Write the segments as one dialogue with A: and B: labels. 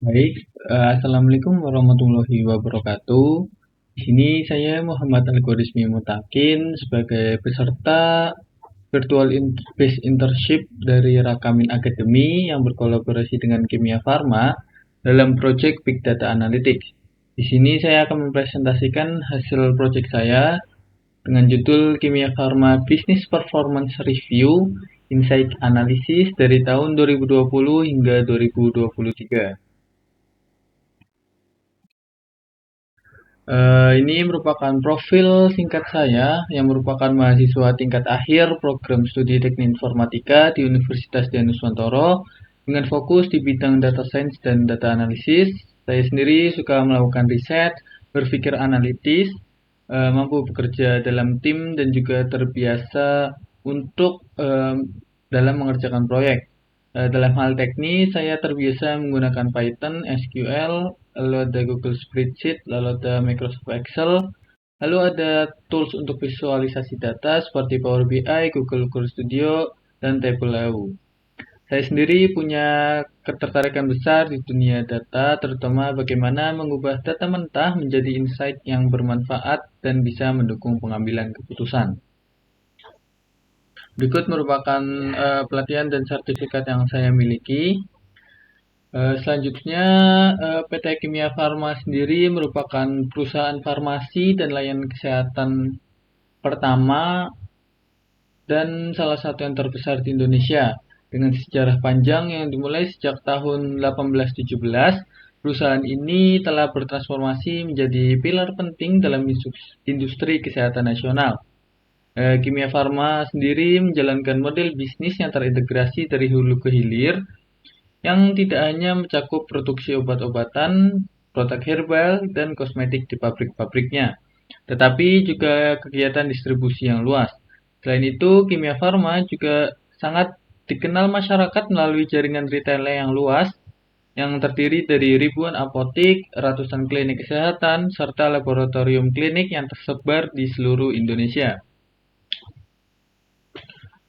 A: Baik, Assalamualaikum warahmatullahi wabarakatuh. Di sini saya Muhammad Al-Ghorismi Mutakin sebagai peserta Virtual Based Internship dari Rakamin Academy yang berkolaborasi dengan Kimia Farma dalam proyek Big Data Analytics. Di sini saya akan mempresentasikan hasil proyek saya dengan judul Kimia Farma Business Performance Review Insight Analysis dari tahun 2020 hingga 2023. Ini merupakan profil singkat saya yang merupakan mahasiswa tingkat akhir program studi teknik informatika di Universitas Dianuswantoro dengan fokus di bidang data science dan data analysis. Saya sendiri suka melakukan riset, berpikir analitis, mampu bekerja dalam tim dan juga terbiasa untuk dalam mengerjakan proyek. Dalam hal teknis, saya terbiasa menggunakan Python, SQL, lalu ada Google Spreadsheet, lalu ada Microsoft Excel, lalu ada tools untuk visualisasi data seperti Power BI, Google Core Studio, dan Tableau. Saya sendiri punya ketertarikan besar di dunia data, terutama bagaimana mengubah data mentah menjadi insight yang bermanfaat dan bisa mendukung pengambilan keputusan. Berikut merupakan pelatihan dan sertifikat yang saya miliki. Selanjutnya, PT Kimia Farma sendiri merupakan perusahaan farmasi dan layanan kesehatan pertama dan salah satu yang terbesar di Indonesia. Dengan sejarah panjang yang dimulai sejak tahun 1817, perusahaan ini telah bertransformasi menjadi pilar penting dalam industri kesehatan nasional. Kimia Farma sendiri menjalankan model bisnis yang terintegrasi dari hulu ke hilir, yang tidak hanya mencakup produksi obat-obatan, produk herbal, dan kosmetik di pabrik-pabriknya, tetapi juga kegiatan distribusi yang luas. Selain itu, Kimia Farma juga sangat dikenal masyarakat melalui jaringan retail yang luas, yang terdiri dari ribuan apotik, ratusan klinik kesehatan, serta laboratorium klinik yang tersebar di seluruh Indonesia.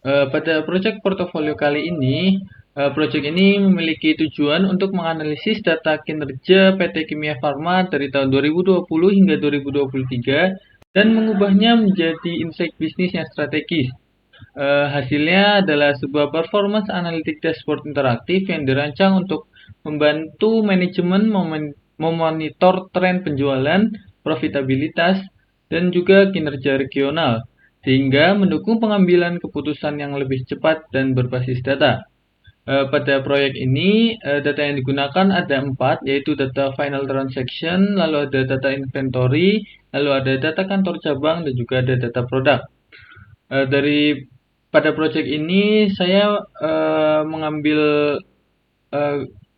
A: Pada proyek portofolio kali ini, proyek ini memiliki tujuan untuk menganalisis data kinerja PT Kimia Farma dari tahun 2020 hingga 2023 dan mengubahnya menjadi insight bisnis yang strategis. Hasilnya adalah sebuah performance analytic dashboard interaktif yang dirancang untuk membantu manajemen memonitor tren penjualan, profitabilitas, dan juga kinerja regional, sehingga mendukung pengambilan keputusan yang lebih cepat dan berbasis data. Pada proyek ini, data yang digunakan ada 4, yaitu data final transaction, lalu ada data inventory, lalu ada data kantor cabang, dan juga ada data produk. Pada proyek ini, saya mengambil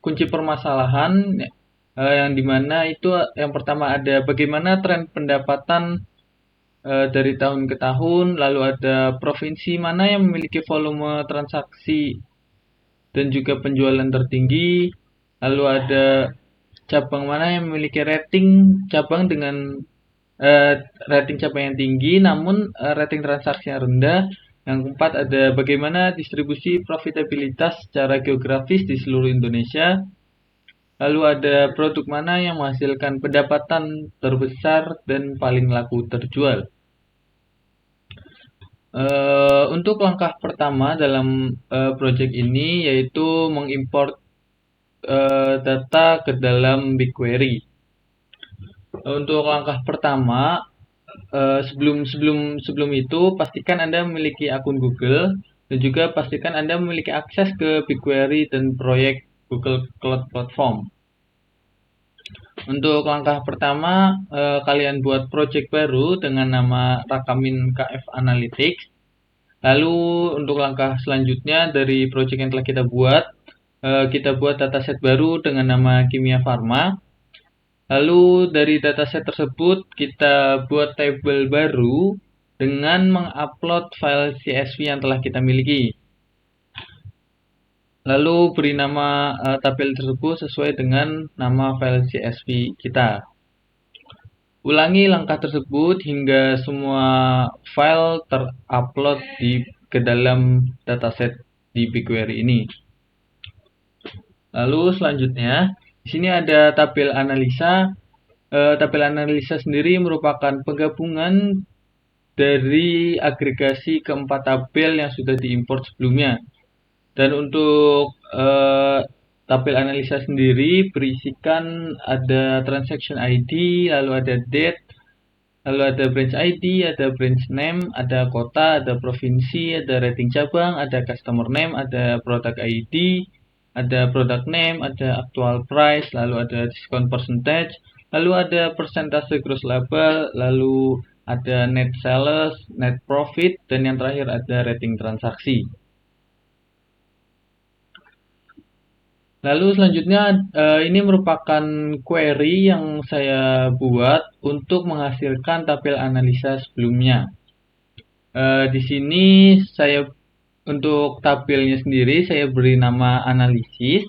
A: kunci permasalahan yang dimana itu yang pertama ada bagaimana tren pendapatan dari tahun ke tahun, lalu ada provinsi mana yang memiliki volume transaksi dan juga penjualan tertinggi, lalu ada cabang mana yang memiliki rating cabang dengan rating cabang yang tinggi namun rating transaksi yang rendah. Yang keempat ada bagaimana distribusi profitabilitas secara geografis di seluruh Indonesia. Lalu ada produk mana yang menghasilkan pendapatan terbesar dan paling laku terjual. Untuk langkah pertama dalam proyek ini yaitu mengimport data ke dalam BigQuery. Untuk langkah pertama, sebelum itu pastikan Anda memiliki akun Google dan juga pastikan Anda memiliki akses ke BigQuery dan proyek Google Cloud Platform. Untuk langkah pertama, kalian buat project baru dengan nama Rakamin KF Analytics. Lalu untuk langkah selanjutnya dari project yang telah kita buat dataset baru dengan nama Kimia Farma. Lalu dari dataset tersebut kita buat tabel baru dengan mengupload file CSV yang telah kita miliki. Lalu beri nama tabel tersebut sesuai dengan nama file CSV kita. Ulangi langkah tersebut hingga semua file terupload ke dalam dataset di BigQuery ini. Lalu selanjutnya, di Di sini ada tabel analisa. Tabel analisa sendiri merupakan penggabungan dari agregasi keempat tabel yang sudah diimport sebelumnya. Dan untuk tabel analisa sendiri berisikan ada transaction ID, lalu ada date, lalu ada branch ID, ada branch name, ada kota, ada provinsi, ada rating cabang, ada customer name, ada product ID, ada product name, ada actual price, lalu ada discount percentage, lalu ada persentase gross laba, lalu ada net sales, net profit, dan yang terakhir ada rating transaksi. Lalu selanjutnya ini merupakan query yang saya buat untuk menghasilkan tabel analisa sebelumnya. Di sini saya untuk tabelnya sendiri saya beri nama analisis.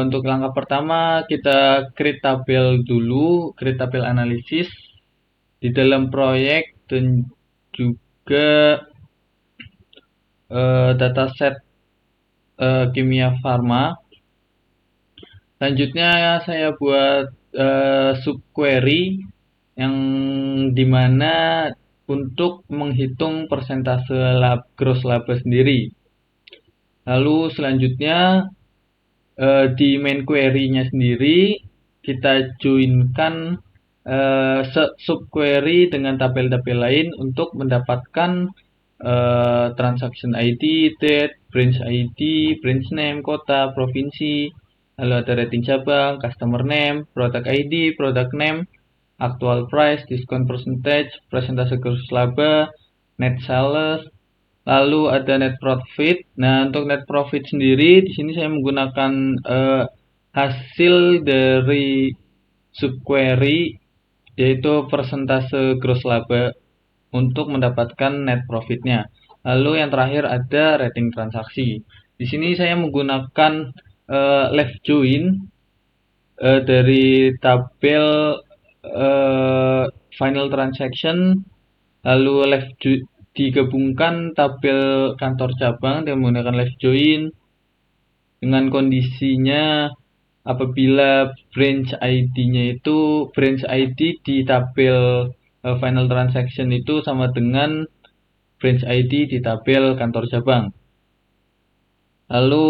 A: Untuk langkah pertama kita create tabel dulu, create tabel analisis di dalam proyek dan juga dataset kimia farma. Selanjutnya saya buat subquery yang dimana untuk menghitung persentase gross laba sendiri. Lalu selanjutnya di main query-nya sendiri kita joinkan subquery dengan tabel-tabel lain untuk mendapatkan transaction ID, date, branch ID, branch name, kota, provinsi, lalu ada rating cabang, customer name, product ID, product name, actual price, discount percentage, persentase gross laba, net sales, lalu ada net profit. Nah, untuk net profit sendiri di sini saya menggunakan hasil dari subquery yaitu persentase gross laba untuk mendapatkan net profitnya. Lalu yang terakhir ada rating transaksi. Di sini saya menggunakan left join dari tabel final transaction, lalu digabungkan tabel kantor cabang dengan menggunakan left join dengan kondisinya apabila branch ID-nya itu branch ID di tabel final transaction itu sama dengan branch ID di tabel kantor cabang. Lalu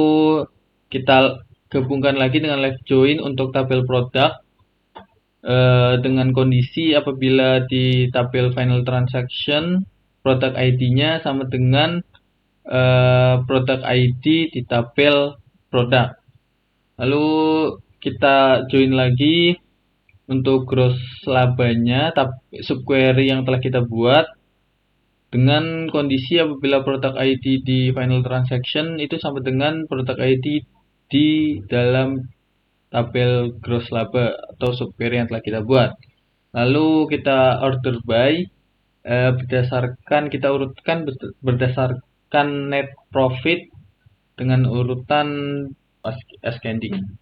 A: kita gabungkan lagi dengan left join untuk tabel produk dengan kondisi apabila di tabel final transaction product ID-nya sama dengan product ID di tabel produk. Lalu kita join lagi untuk gross labanya subquery yang telah kita buat dengan kondisi apabila product ID di final transaction itu sama dengan product ID di dalam tabel gross laba atau subquery yang telah kita buat. Lalu kita order by berdasarkan kita urutkan berdasarkan net profit dengan urutan ascending.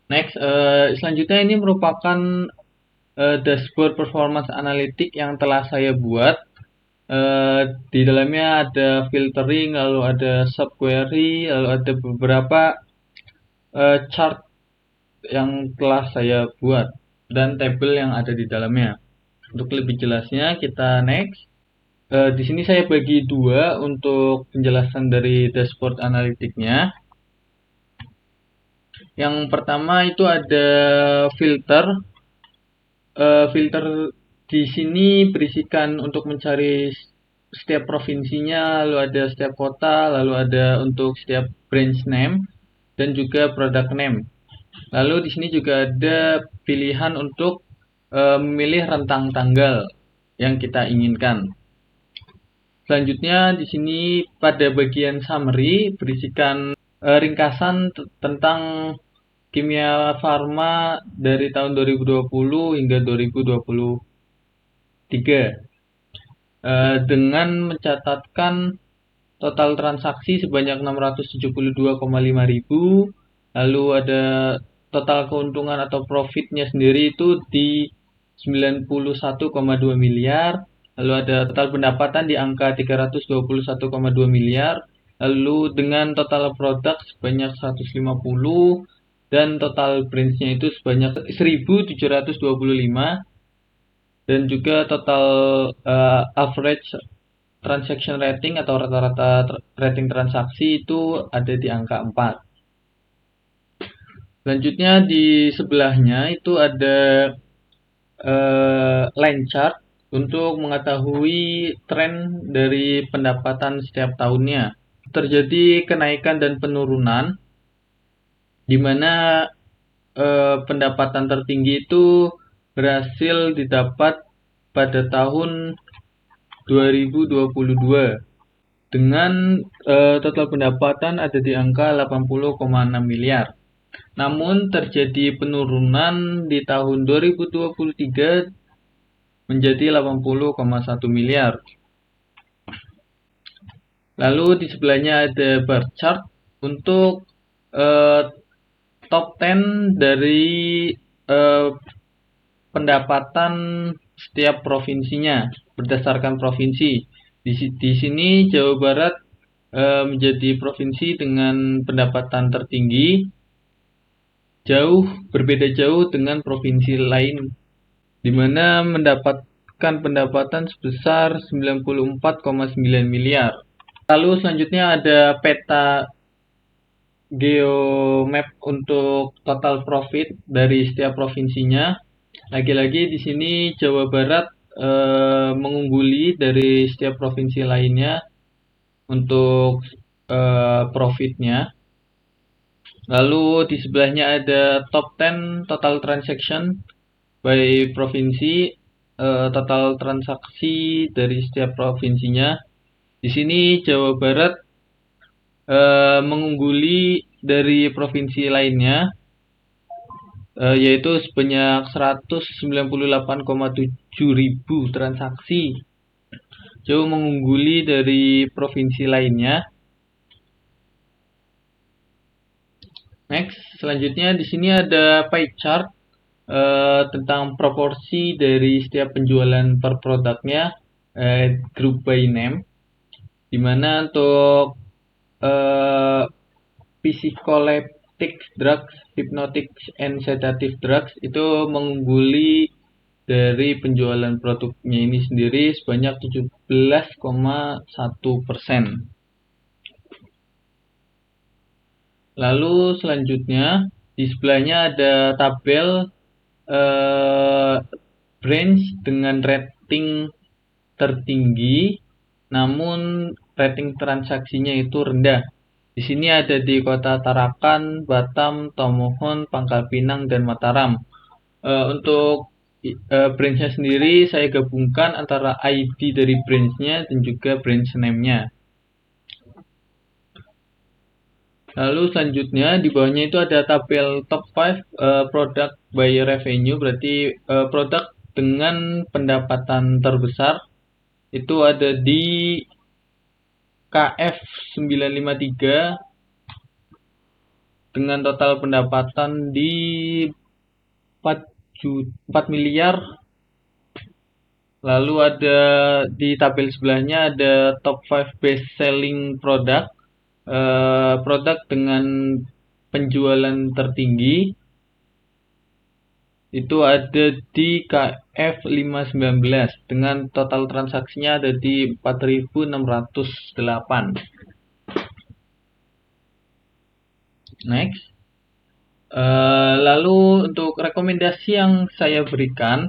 A: Next, selanjutnya ini merupakan dashboard performance analytic yang telah saya buat. Di dalamnya ada filtering, lalu ada subquery, lalu ada beberapa chart yang telah saya buat dan tabel yang ada di dalamnya. Untuk lebih jelasnya kita next. Di sini saya bagi dua untuk penjelasan dari dashboard analitiknya. Yang pertama itu ada filter. Filter di sini berisikan untuk mencari setiap provinsinya, lalu ada setiap kota, lalu ada untuk setiap branch name dan juga product name. Lalu di sini juga ada pilihan untuk memilih rentang tanggal yang kita inginkan. Selanjutnya di sini pada bagian summary berisikan ringkasan tentang kimia farma dari tahun 2020 hingga 2023 dengan mencatatkan total transaksi sebanyak 672,5 ribu, lalu ada total keuntungan atau profitnya sendiri itu di 91,2 miliar, lalu ada total pendapatan di angka 321,2 miliar, lalu dengan total produk sebanyak 150 dan total branch-nya itu sebanyak 1725, dan juga total average transaction rating atau rata-rata rating transaksi itu ada di angka 4. Selanjutnya di sebelahnya itu ada line chart untuk mengetahui tren dari pendapatan setiap tahunnya. Terjadi kenaikan dan penurunan, di mana pendapatan tertinggi itu berhasil didapat pada tahun 2022 dengan total pendapatan ada di angka 80,6 miliar. Namun terjadi penurunan di tahun 2023 menjadi 80,1 miliar. Lalu di sebelahnya ada bar chart untuk top 10 dari pendapatan setiap provinsinya berdasarkan provinsi. Di sini Jawa Barat menjadi provinsi dengan pendapatan tertinggi, berbeda jauh dengan provinsi lain, di mana mendapatkan pendapatan sebesar 94,9 miliar. Lalu selanjutnya ada peta geomap untuk total profit dari setiap provinsinya. Lagi-lagi di sini Jawa Barat mengungguli dari setiap provinsi lainnya untuk profitnya. Lalu di sebelahnya ada top 10 total transaction by provinsi, total transaksi dari setiap provinsinya. Di sini Jawa Barat mengungguli dari provinsi lainnya, yaitu sebanyak 198,7 ribu transaksi, jauh mengungguli dari provinsi lainnya. Next, selanjutnya di sini ada pie chart tentang proporsi dari setiap penjualan per produknya, group by name, dimana untuk psycholeptic drugs, hypnotic and sedative drugs itu mengungguli dari penjualan produknya ini sendiri sebanyak 17,1%. Lalu selanjutnya di sebelahnya ada tabel branch dengan rating tertinggi, namun rating transaksinya itu rendah. Di sini ada di Kota Tarakan, Batam, Tomohon, Pangkal Pinang, dan Mataram. Untuk branch-nya sendiri saya gabungkan antara ID dari branch-nya dan juga branch name-nya. Lalu selanjutnya di bawahnya itu ada tabel top 5 product by revenue, berarti produk dengan pendapatan terbesar itu ada di KF 953 dengan total pendapatan di 4 miliar. Lalu ada di tabel sebelahnya ada top 5 best selling product, produk dengan penjualan tertinggi itu ada di KF 519 dengan total transaksinya ada di 4.608. Next, lalu untuk rekomendasi yang saya berikan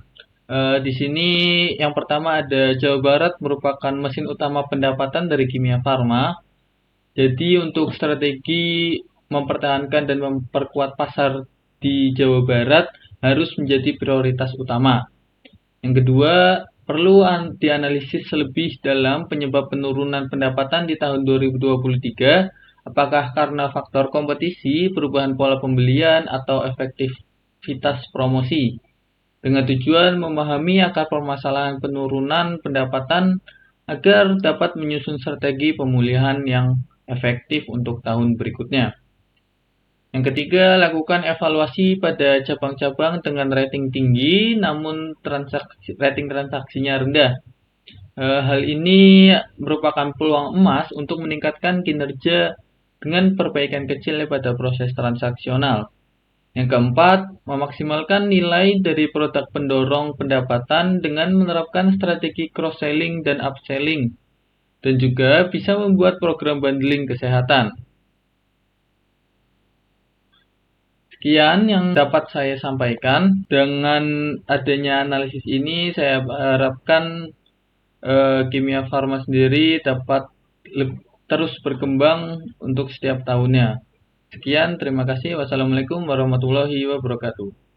A: di sini yang pertama ada Jawa Barat merupakan mesin utama pendapatan dari Kimia Farma. Jadi untuk strategi mempertahankan dan memperkuat pasar di Jawa Barat harus menjadi prioritas utama. Yang kedua, perlu dianalisis lebih dalam penyebab penurunan pendapatan di tahun 2023, apakah karena faktor kompetisi, perubahan pola pembelian, atau efektivitas promosi. Dengan tujuan memahami akar permasalahan penurunan pendapatan agar dapat menyusun strategi pemulihan yang efektif untuk tahun berikutnya. Yang ketiga, lakukan evaluasi pada cabang-cabang dengan rating tinggi namun rating transaksinya rendah. Hal ini merupakan peluang emas untuk meningkatkan kinerja dengan perbaikan kecil pada proses transaksional. Yang keempat, memaksimalkan nilai dari produk pendorong pendapatan dengan menerapkan strategi cross-selling dan upselling, dan juga bisa membuat program bundling kesehatan. Sekian yang dapat saya sampaikan. Dengan adanya analisis ini, saya harapkan Kimia Farma sendiri dapat terus berkembang untuk setiap tahunnya. Sekian, terima kasih. Wassalamualaikum warahmatullahi wabarakatuh.